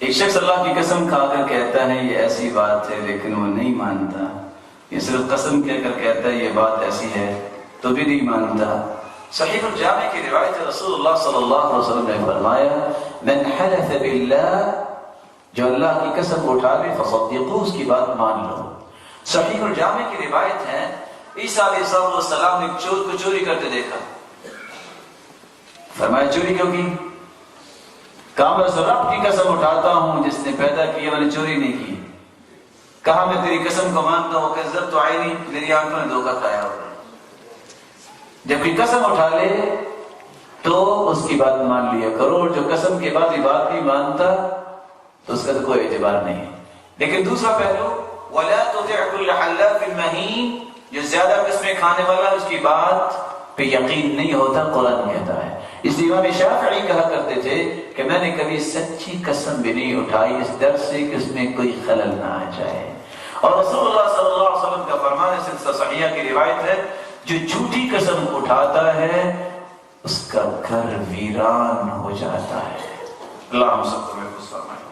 ایک شخص اللہ کی قسم کھا کر کہتا ہے یہ ایسی بات ہے لیکن وہ نہیں مانتا، یہ صرف قسم کہہ کر کہتا ہے یہ بات ایسی ہے تو بھی نہیں مانتا۔ صحیح الجامع کی روایت رسول اللہ صلی اللہ علیہ وسلم نے فرمایا من حلف باللہ، جو اللہ کی قسم اٹھا لے فصدقوه، اس کی بات مان لو۔ صحیح الجامع کی روایت ہے عیسیٰ علیہ السلام نے چور کو چوری کرتے دیکھا، فرمایا چوری کیوں کی؟ کہا میں اس رب کی قسم اٹھاتا ہوں جس نے پیدا کیا، میں نے چوری نہیں کی۔ کہا میں تیری قسم کو مانتا ہوں، کذبت عینی، میری آنکھوں نے دھوکہ کھایا ہوگا۔ جب کوئی قسم اٹھا لے تو اس کی بات مان لیا کرو، اور جو قسم کے بعد یہ بات نہیں مانتا تو اس کا تو کوئی اعتبار نہیں ہے۔ لیکن دوسرا پہلو وَلَا تُطِعْ كُلَّ حَلَّافٍ مَّهِينٍ، جو زیادہ قسمیں کھانے والا اس کی بات پہ یقین نہیں ہوتا، قرآن کہتا ہے۔ اس لیے امام شافعی کہا کرتے تھے کہ میں نے کبھی سچی قسم بھی نہیں اٹھائی اس ڈر سے کہ اس میں کوئی خلل نہ آ جائے۔ اور رسول اللہ صلی اللہ علیہ وسلم کا فرمان ہے، سلسلہ صحیحہ کی روایت ہے، جو جھوٹی قسم اٹھاتا ہے اس کا گھر ویران ہو جاتا ہے۔ اللہ ہم سب کو محفوظ فرمائے۔